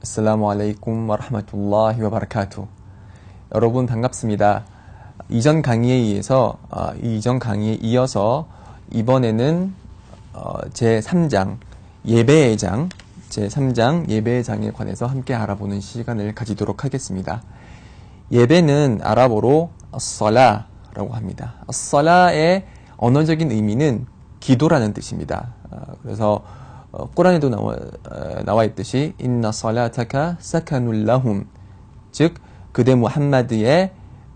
assalamu alaikum wa rahmatullahi wa barakatuh. 여러분 반갑습니다. 이전 강의에 이어서 이번에는 제3장 예배의 장, 제3장 예배의 장에 관해서 함께 알아보는 시간을 가지도록 하겠습니다. 예배는 아랍어로 as-salah라고 합니다. as-salah의 언어적인 의미는 기도라는 뜻입니다. 그래서 꾸란에도 나와 있듯이 인나 살라타카 사카눌 라훔, 즉 그대 무함마드의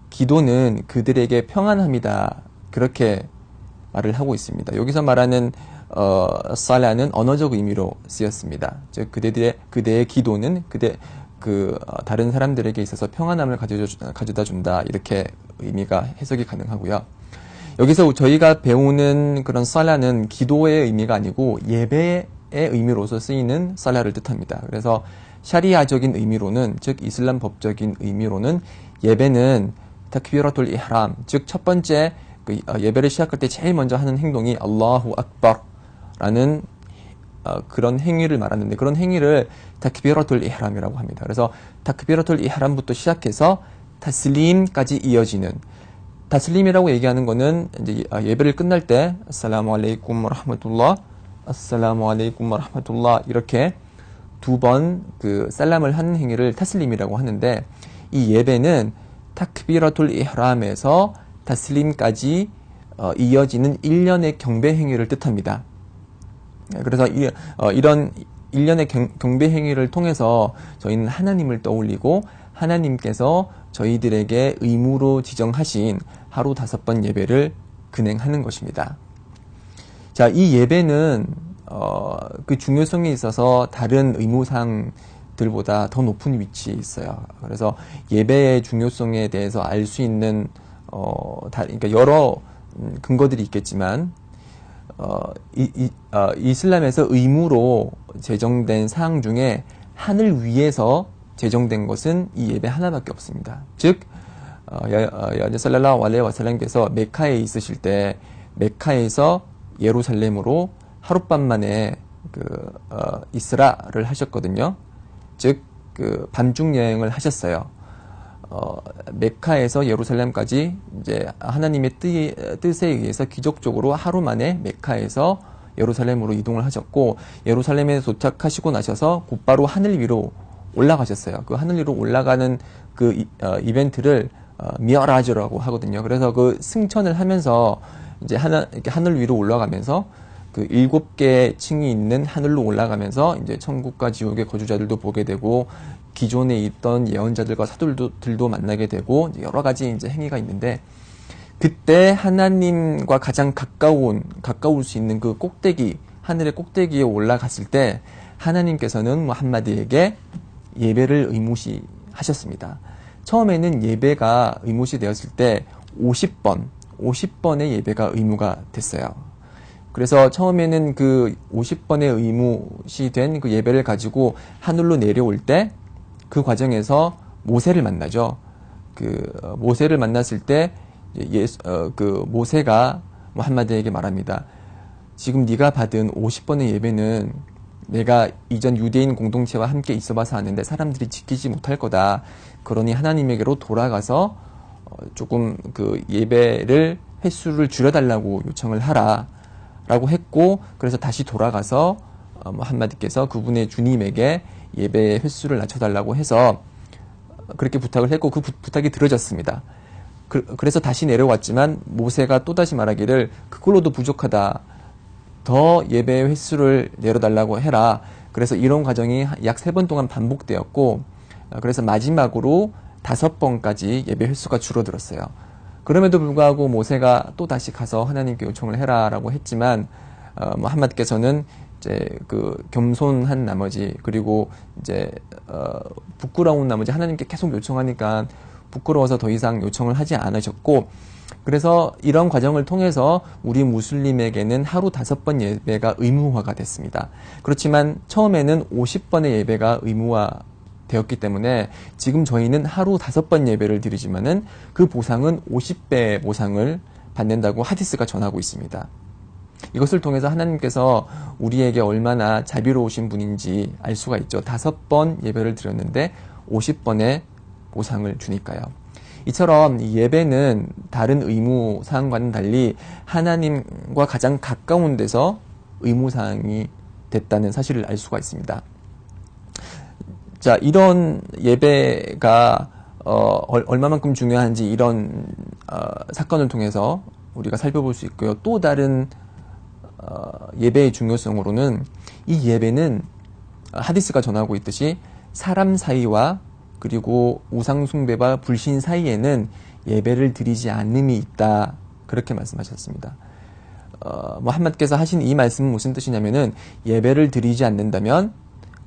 기도는 그들에게 평안함이다, 그렇게 말을 하고 있습니다. 여기서 말하는 살라는 언어적 의미로 쓰였습니다. 즉 그대의 기도는 다른 사람들에게 있어서 평안함을 가져다 준다, 이렇게 의미가 해석이 가능하고요. 여기서 저희가 배우는 그런 살라는 기도의 의미가 아니고 예배의 의미로서 쓰이는 살라를 뜻합니다. 그래서 샤리아적인 의미로는, 즉 이슬람 법적인 의미로는 예배는 타크비라툴 이흐람, 즉 첫 번째 예배를 시작할 때 제일 먼저 하는 행동이 알라후 악바라는 그런 행위를 말하는데, 그런 행위를 타크비라툴 이흐람이라고 합니다. 그래서 타크비라툴 이흐람부터 시작해서 타슬림까지 이어지는, 타슬림이라고 얘기하는 거는 이제 예배를 끝날 때 assalamu alaikum wa rahmatullah, assalamu alaikum wa rahmatullah 이렇게 두 번 살람을 하는 행위를 타슬림이라고 하는데, 이 예배는 타크비라툴 이흐람에서 타슬림까지 이어지는 일련의 경배 행위를 뜻합니다. 그래서 이런 일련의 경배 행위를 통해서 저희는 하나님을 떠올리고 하나님께서 저희들에게 의무로 지정하신 하루 5번 예배를 근행하는 것입니다. 자, 이 예배는 그 중요성에 있어서 다른 의무사항들보다 더 높은 위치에 있어요. 그래서 예배의 중요성에 대해서 알 수 있는 그러니까 여러 근거들이 있겠지만 이슬람에서 의무로 제정된 사항 중에 하늘 위에서 제정된 것은 이 예배 하나밖에 없습니다. 즉 살랄라후 알레이히 와살람께서 메카에 있으실 때 메카에서 예루살렘으로 하룻밤 만에 이스라를 하셨거든요. 즉 밤중 여행을 하셨어요. 메카에서 예루살렘까지 이제 하나님의 뜻에 의해서 기적적으로 하루 만에 메카에서 예루살렘으로 이동을 하셨고, 예루살렘에 도착하시고 나셔서 곧바로 하늘 위로 올라가셨어요. 그 하늘 위로 올라가는 이벤트를 미어라즈라고 하거든요. 그래서 승천을 하면서 이제 이렇게 하늘 위로 올라가면서 7개의 층이 있는 하늘로 올라가면서 이제 천국과 지옥의 거주자들도 보게 되고, 기존에 있던 예언자들과 사도들도 만나게 되고, 여러 가지 이제 행위가 있는데, 그때 하나님과 가장 가까울 수 있는 그 꼭대기, 하늘의 꼭대기에 올라갔을 때 하나님께서는 무함마드에게 예배를 의무시하셨습니다. 처음에는 예배가 의무시 되었을 때 50번의 예배가 의무가 됐어요. 그래서 처음에는 50번의 의무시된 그 예배를 가지고 하늘로 내려올 때 그 과정에서 모세를 만나죠. 모세를 만났을 때 모세가 무함마드에게 말합니다. 지금 네가 받은 50번의 예배는 내가 이전 유대인 공동체와 함께 있어봐서 아는데 사람들이 지키지 못할 거다. 그러니 하나님에게로 돌아가서 조금 예배를 횟수를 줄여달라고 요청을 하라 라고 했고, 그래서 다시 돌아가서 무함마드께서 그분의 주님에게 예배의 횟수를 낮춰달라고 해서 그렇게 부탁을 했고, 그 부탁이 들어졌습니다. 그래서 다시 내려왔지만 모세가 또다시 말하기를 그걸로도 부족하다. 더 예배의 횟수를 내려달라고 해라. 그래서 이런 과정이 약 3번 동안 반복되었고, 그래서 마지막으로 5번까지 예배 횟수가 줄어들었어요. 그럼에도 불구하고 모세가 또 다시 가서 하나님께 요청을 해라라고 했지만 무함마드께서는 이제 겸손한 나머지, 그리고 이제 부끄러운 나머지 하나님께 계속 요청하니까 부끄러워서 더 이상 요청을 하지 않으셨고, 그래서 이런 과정을 통해서 우리 무슬림에게는 하루 5번 예배가 의무화가 됐습니다. 그렇지만 처음에는 50번의 예배가 의무화되었기 때문에 지금 저희는 하루 5번 예배를 드리지만은 그 보상은 50배의 보상을 받는다고 하디스가 전하고 있습니다. 이것을 통해서 하나님께서 우리에게 얼마나 자비로우신 분인지 알 수가 있죠. 5번 예배를 드렸는데 50번의 보상을 주니까요. 이처럼 예배는 다른 의무사항과는 달리 하나님과 가장 가까운 데서 의무사항이 됐다는 사실을 알 수가 있습니다. 자, 이런 예배가 얼마만큼 중요한지 이런 사건을 통해서 우리가 살펴볼 수 있고요. 또 다른 예배의 중요성으로는 이 예배는 하디스가 전하고 있듯이 사람 사이와 그리고 우상숭배와 불신 사이에는 예배를 드리지 않음이 있다. 그렇게 말씀하셨습니다. 무함마드께서 하신 이 말씀은 무슨 뜻이냐면은 예배를 드리지 않는다면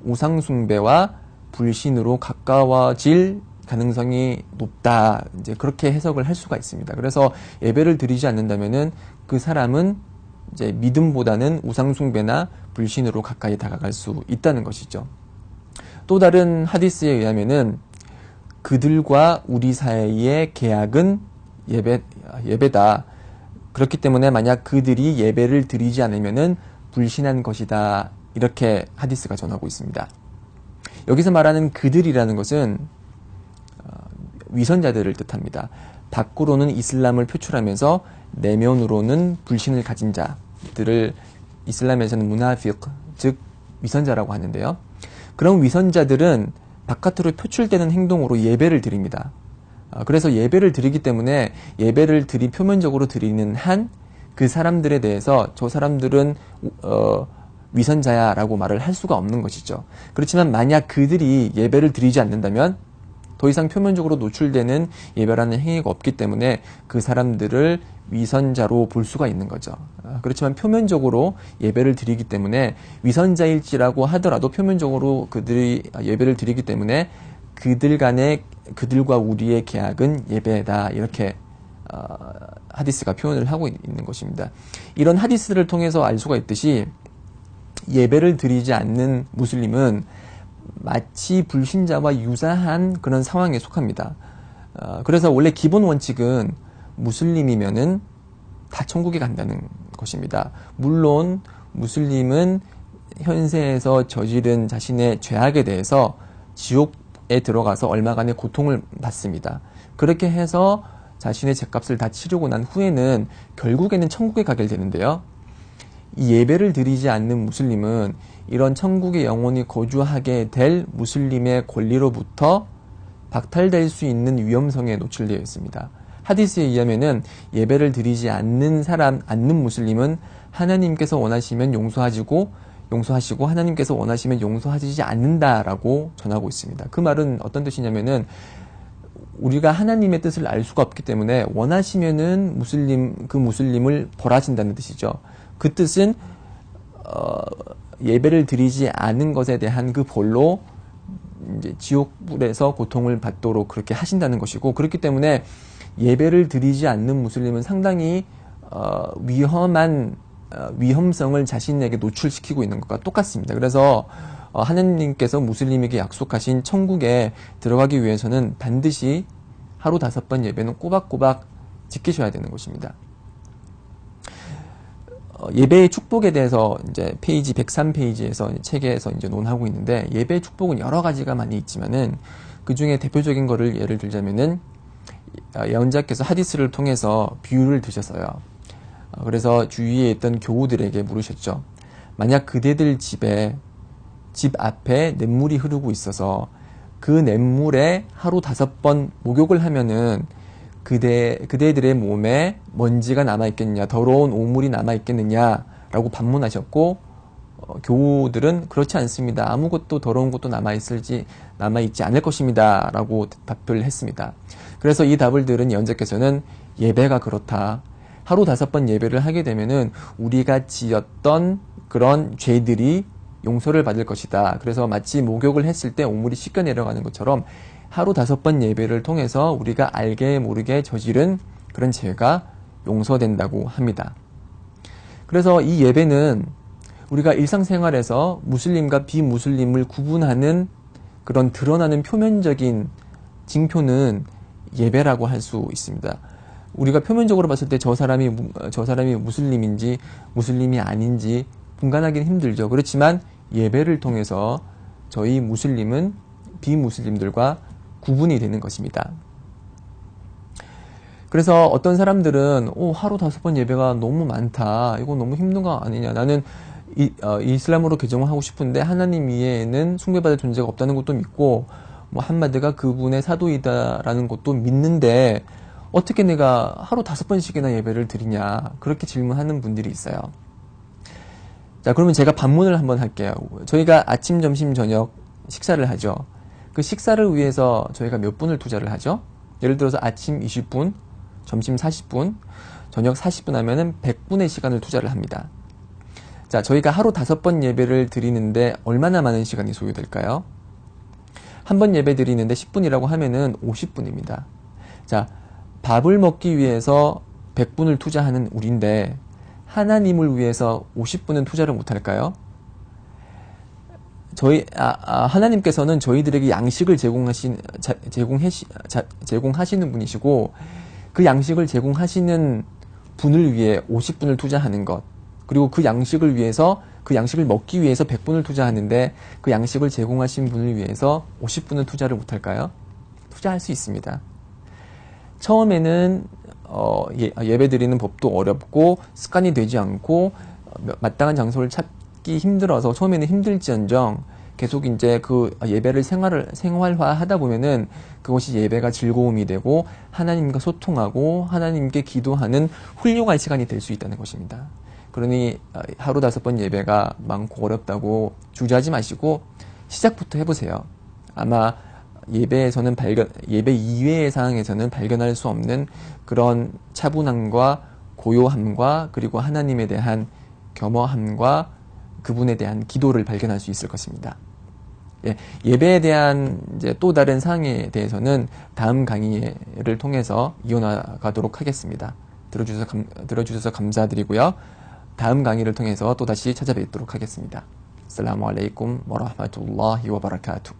우상숭배와 불신으로 가까워질 가능성이 높다. 이제 그렇게 해석을 할 수가 있습니다. 그래서 예배를 드리지 않는다면은 그 사람은 이제 믿음보다는 우상숭배나 불신으로 가까이 다가갈 수 있다는 것이죠. 또 다른 하디스에 의하면은 그들과 우리 사이의 계약은 예배다. 그렇기 때문에 만약 그들이 예배를 드리지 않으면은 불신한 것이다. 이렇게 하디스가 전하고 있습니다. 여기서 말하는 그들이라는 것은 위선자들을 뜻합니다. 밖으로는 이슬람을 표출하면서 내면으로는 불신을 가진 자들을 이슬람에서는 무나피q, 즉 위선자라고 하는데요. 그런 위선자들은 바깥으로 표출되는 행동으로 예배를 드립니다. 그래서 예배를 드리기 때문에 예배를 표면적으로 드리는 한 그 사람들에 대해서 저 사람들은 위선자야라고 말을 할 수가 없는 것이죠. 그렇지만 만약 그들이 예배를 드리지 않는다면 더 이상 표면적으로 노출되는 예배라는 행위가 없기 때문에 그 사람들을 위선자로 볼 수가 있는 거죠. 그렇지만 표면적으로 예배를 드리기 때문에 위선자일지라고 하더라도 표면적으로 그들이 예배를 드리기 때문에 그들과 우리의 계약은 예배다. 이렇게 하디스가 표현을 하고 있는 것입니다. 이런 하디스를 통해서 알 수가 있듯이 예배를 드리지 않는 무슬림은 마치 불신자와 유사한 그런 상황에 속합니다. 그래서 원래 기본 원칙은 무슬림이면은 다 천국에 간다는 것입니다. 물론 무슬림은 현세에서 저지른 자신의 죄악에 대해서 지옥에 들어가서 얼마간의 고통을 받습니다. 그렇게 해서 자신의 죄값을 다 치르고 난 후에는 결국에는 천국에 가게 되는데요. 이 예배를 드리지 않는 무슬림은 이런 천국에 영원히 거주하게 될 무슬림의 권리로부터 박탈될 수 있는 위험성에 노출되어 있습니다. 하디스에 의하면은 예배를 드리지 않는 무슬림은 하나님께서 원하시면 용서하시고 하나님께서 원하시면 용서하시지 않는다라고 전하고 있습니다. 그 말은 어떤 뜻이냐면은 우리가 하나님의 뜻을 알 수가 없기 때문에 원하시면은 그 무슬림을 벌하신다는 뜻이죠. 그 뜻은 예배를 드리지 않은 것에 대한 그 벌로 이제 지옥불에서 고통을 받도록 그렇게 하신다는 것이고, 그렇기 때문에 예배를 드리지 않는 무슬림은 상당히 위험성을 자신에게 노출시키고 있는 것과 똑같습니다. 그래서 하나님께서 무슬림에게 약속하신 천국에 들어가기 위해서는 반드시 하루 5번 예배는 꼬박꼬박 지키셔야 되는 것입니다. 예배의 축복에 대해서 이제 페이지 103페이지에서 책에서 이제 논하고 있는데, 예배의 축복은 여러 가지가 많이 있지만은 그 중에 대표적인 거를 예를 들자면은 예언자께서 하디스를 통해서 비유를 드셨어요. 그래서 주위에 있던 교우들에게 물으셨죠. 만약 그대들 집 앞에 냇물이 흐르고 있어서 그 냇물에 하루 5번 목욕을 하면은 그대들의 몸에 먼지가 남아있겠느냐, 더러운 오물이 남아있겠느냐라고 반문하셨고, 교우들은 그렇지 않습니다. 아무것도 더러운 것도 남아있지 않을 것입니다. 라고 답을 했습니다. 그래서 이 답을 들은 예언자께서는 예배가 그렇다. 하루 5번 예배를 하게 되면은 우리가 지었던 그런 죄들이 용서를 받을 것이다. 그래서 마치 목욕을 했을 때 오물이 씻겨 내려가는 것처럼 하루 5번 예배를 통해서 우리가 알게 모르게 저지른 그런 죄가 용서된다고 합니다. 그래서 이 예배는 우리가 일상생활에서 무슬림과 비무슬림을 구분하는 그런 드러나는 표면적인 징표는 예배라고 할 수 있습니다. 우리가 표면적으로 봤을 때 저 사람이 무슬림인지 무슬림이 아닌지 분간하기는 힘들죠. 그렇지만 예배를 통해서 저희 무슬림은 비무슬림들과 구분이 되는 것입니다. 그래서 어떤 사람들은 하루 5번 예배가 너무 많다. 이거 너무 힘든 거 아니냐. 나는 이슬람으로 개종하고 싶은데 하나님 이외에는 숭배받을 존재가 없다는 것도 믿고 무함마드가 그분의 사도이다라는 것도 믿는데 어떻게 내가 하루 5번씩이나 예배를 드리냐. 그렇게 질문하는 분들이 있어요. 자, 그러면 제가 반문을 한번 할게요. 저희가 아침, 점심, 저녁 식사를 하죠. 그 식사를 위해서 저희가 몇 분을 투자를 하죠? 예를 들어서 아침 20분, 점심 40분, 저녁 40분 하면은 100분의 시간을 투자를 합니다. 자, 저희가 하루 5번 예배를 드리는데 얼마나 많은 시간이 소요될까요? 한 번 예배 드리는데 10분이라고 하면은 50분입니다. 자, 밥을 먹기 위해서 100분을 투자하는 우리인데 하나님을 위해서 50분은 투자를 못할까요? 하나님께서는 저희들에게 양식을 제공하시는 분이시고 그 양식을 제공하시는 분을 위해 50분을 투자하는 것, 그리고 그 양식을 먹기 위해서 100분을 투자하는데 그 양식을 제공하신 분을 위해서 50분은 투자를 못할까요? 투자할 수 있습니다. 처음에는 예배 드리는 법도 어렵고 습관이 되지 않고 마땅한 장소를 찾기 힘들어서 처음에는 힘들지언정 계속 이제 그 예배를 생활화하다 보면은 그것이 예배가 즐거움이 되고 하나님과 소통하고 하나님께 기도하는 훌륭한 시간이 될 수 있다는 것입니다. 그러니 하루 5번 예배가 많고 어렵다고 주저하지 마시고 시작부터 해보세요. 아마 예배 이외의 상황에서는 발견할 수 없는 그런 차분함과 고요함과 그리고 하나님에 대한 겸허함과 그분에 대한 기도를 발견할 수 있을 것입니다. 예배에 대한 이제 또 다른 사항에 대해서는 다음 강의를 통해서 이어나가도록 하겠습니다. 들어주셔서 감사드리고요. 다음 강의를 통해서 또 다시 찾아뵙도록 하겠습니다. 아스살라무 알라이쿰 와라흐마투ல்லா히 와바라카투.